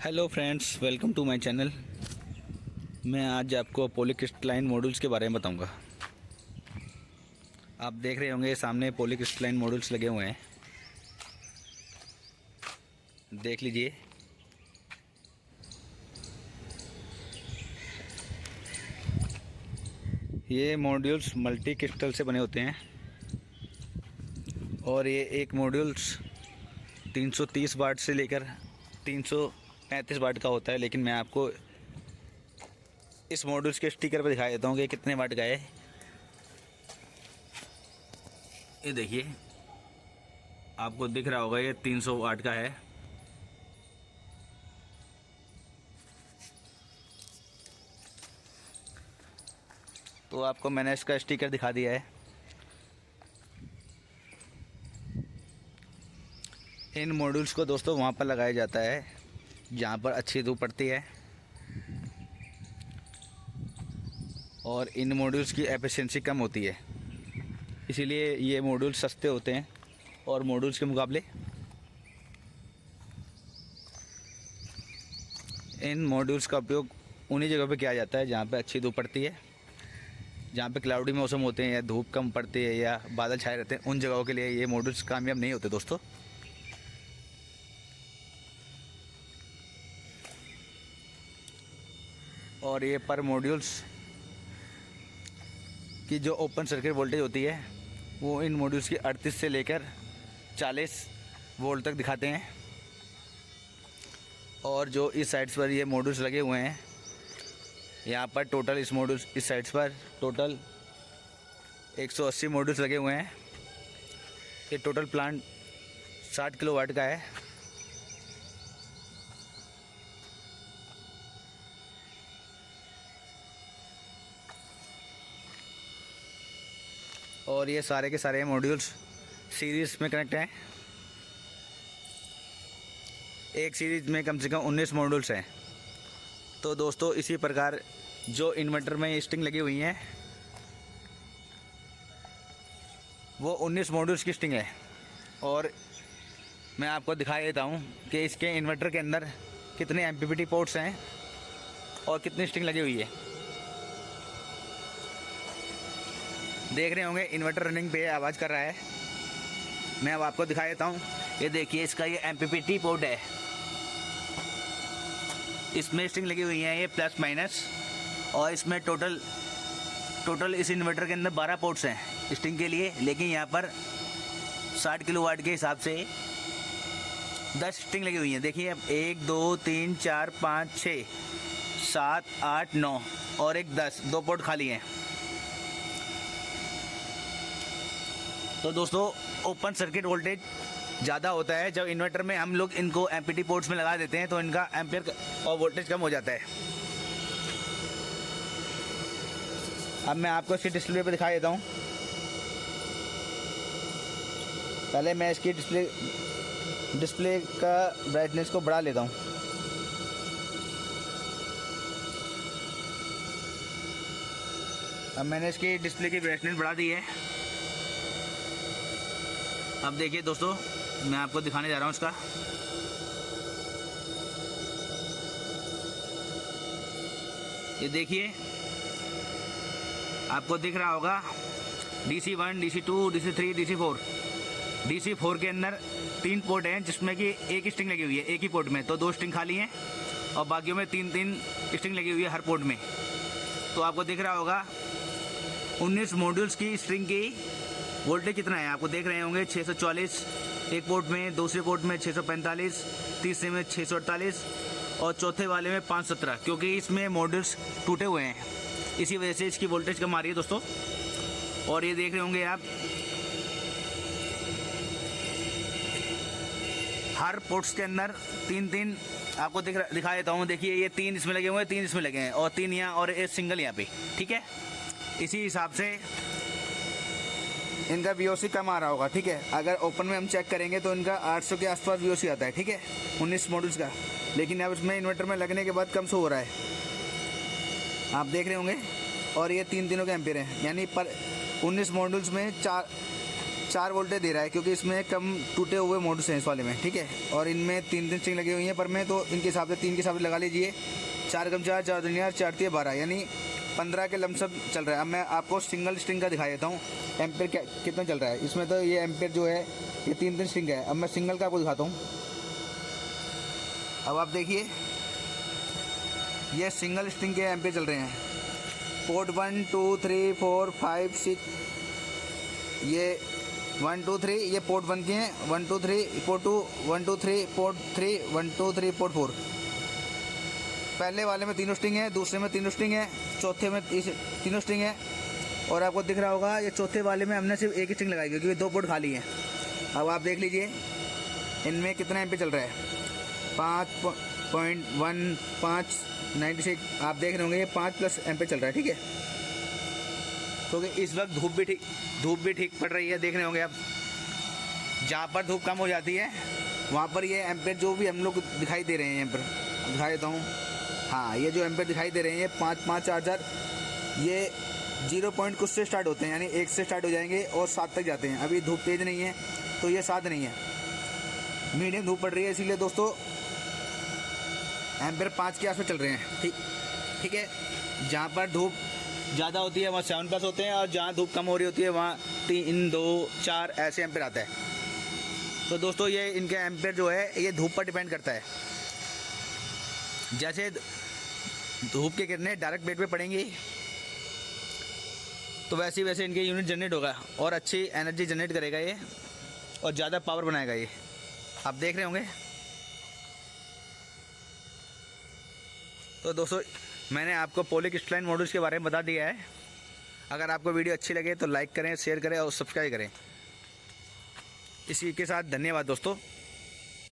Hello friends, welcome to my channel. मैं आज आपको पॉलीक्रिस्टलाइन मॉड्यूल्स के बारे में बताऊंगा। आप देख रहे होंगे सामने पॉलीक्रिस्टलाइन मॉड्यूल्स लगे हुए हैं, देख लीजिए। ये मॉड्यूल्स मल्टी क्रिस्टल से बने होते हैं और ये एक मॉड्यूल्स 330 वाट से लेकर 335 वाट का होता है। लेकिन मैं आपको इस मॉड्यूल्स के स्टिकर पर दिखा देता हूँ कि कितने वाट का है। ये देखिए, आपको दिख रहा होगा, ये 300 वाट का है। तो आपको मैंने इसका स्टिकर दिखा दिया है। इन मॉड्यूल्स को दोस्तों वहाँ पर लगाया जाता है जहाँ पर अच्छी धूप पड़ती है, और इन मॉड्यूल्स की एफिशिएंसी कम होती है, इसीलिए ये मॉड्यूल्स सस्ते होते हैं। और मॉड्यूल्स के मुकाबले इन मॉड्यूल्स का उपयोग उन्हीं जगह पे किया जाता है जहाँ पे अच्छी धूप पड़ती है, जहाँ पे क्लाउडी मौसम होते हैं या धूप कम पड़ती है या बादल छाए रहते हैं। उन जगहों के लिए ये मॉड्यूल्स कामयाब नहीं होते दोस्तों। और ये पर मॉड्यूल्स की जो ओपन सर्किट वोल्टेज होती है वो इन मॉड्यूल्स की 38 से लेकर 40 वोल्ट तक दिखाते हैं। और जो इस साइड्स पर ये मॉड्यूल्स लगे हुए हैं, यहाँ पर टोटल इस साइड्स पर टोटल 180 मॉड्यूल्स लगे हुए हैं। ये टोटल प्लांट 60 किलोवाट का है। और ये सारे के सारे मॉड्यूल्स सीरीज़ में कनेक्ट हैं। एक सीरीज़ में कम से कम 19 मॉड्यूल्स हैं। तो दोस्तों, इसी प्रकार जो इन्वर्टर में स्ट्रिंग लगी हुई हैं वो 19 मॉड्यूल्स की स्ट्रिंग है। और मैं आपको दिखा देता हूँ कि इसके इन्वर्टर के अंदर कितने एमपीपीटी पोर्ट्स हैं और कितनी स्ट्रिंग लगी हुई है। देख रहे होंगे इन्वर्टर रनिंग पे आवाज़ कर रहा है। मैं अब आपको दिखा देता हूँ। ये देखिए, इसका ये एमपीपीटी पोर्ट है, इसमें स्ट्रिंग लगी हुई है, ये प्लस माइनस। और इसमें टोटल इस इन्वर्टर के अंदर 12 पोर्ट्स हैं स्ट्रिंग के लिए। लेकिन यहाँ पर 60 किलोवाट के हिसाब से 10 स्ट्रिंग लगी हुई हैं। देखिए, अब 1 2 3 4 5 6 7 8 9 और एक 10, 2 पोर्ट खाली हैं। तो दोस्तों, ओपन सर्किट वोल्टेज ज़्यादा होता है जब इन्वर्टर में हम लोग इनको एमपीटी पोर्ट्स में लगा देते हैं, तो इनका एम्पियर और वोल्टेज कम हो जाता है। अब मैं आपको इसकी डिस्प्ले पे दिखा देता हूँ। पहले मैं इसकी डिस्प्ले का ब्राइटनेस को बढ़ा लेता हूँ। अब मैंने इसकी डिस्प्ले की ब्राइटनेस बढ़ा दी है। अब देखिए दोस्तों, मैं आपको दिखाने जा रहा हूँ इसका। ये देखिए, आपको दिख रहा होगा DC1 DC2 DC3 DC4। DC4 के अंदर 3 पोर्ट हैं जिसमें कि एक स्ट्रिंग लगी हुई है एक ही पोर्ट में, तो 2 स्ट्रिंग खाली हैं और बाकियों में 3 स्ट्रिंग लगी हुई है हर पोर्ट में। तो आपको दिख रहा होगा 19 मॉड्यूल्स की स्ट्रिंग की वोल्टेज कितना है। आपको देख रहे होंगे 644 एक पोर्ट में, दूसरे पोर्ट में 645, तीसरे में 648 और चौथे वाले में 517, क्योंकि इसमें मॉड्यूल्स टूटे हुए हैं, इसी वजह से इसकी वोल्टेज कम आ रही है दोस्तों। और ये देख रहे होंगे आप, हर पोर्ट्स के अंदर 3 आपको दिखा देता हूँ। देखिए, ये 3 इसमें लगे हुए हैं, 3 इसमें लगे हैं और 3 यहाँ और एक सिंगल यहाँ पे, ठीक है। इसी हिसाब से इनका VOC कम आ रहा होगा, ठीक है। अगर ओपन में हम चेक करेंगे तो इनका 800 के आसपास VOC आता है, ठीक है, 19 मॉड्यूल्स का। लेकिन अब इसमें इन्वर्टर में लगने के बाद कम से हो रहा है, आप देख रहे होंगे। और ये 3 दिनों के एम्पियर हैं, यानी पर 19 मॉड्यूल्स में 4 4 वोल्टेज दे रहा है, क्योंकि इसमें कम टूटे हुए मोटर्स हैं इस वाले में, ठीक है। और इनमें 3 स्ट्रिंग लगी हुई हैं पर में, तो इनके हिसाब से 3 के हिसाब से लगा लीजिए। 4 कम 4, 4 दुनिया 4 3 12, यानी 15 के लमसम चल रहा है। अब मैं आपको सिंगल स्ट्रिंग का दिखा देता हूँ एम्पेयर कितना चल रहा है। इसमें तो ये एम्पेयर जो है ये 3 स्ट्रिंग है। अब मैं सिंगल का आपको दिखाता हूँ। अब आप देखिए ये सिंगल स्ट्रिंग के एम्पेयर चल रहे हैं। पोर्ट 1 2 3 4 5 6, ये 1 2 3 ये पोर्ट 1 के हैं। 1 2 3 पोर्ट 2, 1 2 3 पोर्ट 3, 1 2 3 पोर्ट 4। पहले वाले में 3 स्ट्रिंग है, दूसरे में 3 स्ट्रिंग है, चौथे में 3 स्ट्रिंग है। और आपको दिख रहा होगा ये चौथे वाले में हमने सिर्फ एक स्ट्रिंग लगाई है, क्योंकि 2 पोर्ट खाली हैं। अब आप देख लीजिए इनमें कितना एम्पेयर चल रहा है। 5.1596 आप देख रहे होंगे, ये 5+ एम्पेयर चल रहा है, ठीक है। क्योंकि इस वक्त धूप भी ठीक पड़ रही है, देख रहे होंगे आप। जहाँ पर धूप कम हो जाती है वहाँ पर ये एम्पेयर जो भी हम लोग दिखाई दे रहे हैं, यहाँ पर दिखा देता हूँ। हाँ, ये जो एम्पेयर दिखाई दे रहे हैं ये 5 5 4 4, ये 0 पॉइंट कुछ से स्टार्ट होते हैं, यानी 1 से स्टार्ट हो जाएंगे और 7 तक जाते हैं। अभी धूप तेज़ नहीं है तो ये 7 नहीं है, मीडियम धूप पड़ रही है, इसीलिए दोस्तों एम्पेयर 5 के आसपास चल रहे हैं, ठीक है। जहाँ पर धूप ज़्यादा होती है वहाँ 7+ होते हैं, और जहाँ धूप कम हो रही होती है वहाँ 3 2 4 ऐसे एम्पेयर आता है। तो दोस्तों ये इनके एम्पेयर जो है ये धूप पर डिपेंड करता है। जैसे धूप के किरणें डायरेक्ट बेड पे पड़ेंगी तो वैसे वैसे इनके यूनिट जनरेट होगा और अच्छी एनर्जी जनरेट करेगा ये, और ज़्यादा पावर बनाएगा ये। आप देख रहे होंगे। तो दोस्तों मैंने आपको पॉली क्रिस्टलाइन मॉड्यूल्स के बारे में बता दिया है। अगर आपको वीडियो अच्छी लगे तो लाइक करें, शेयर करें और सब्सक्राइब करें। इसी के साथ धन्यवाद दोस्तों।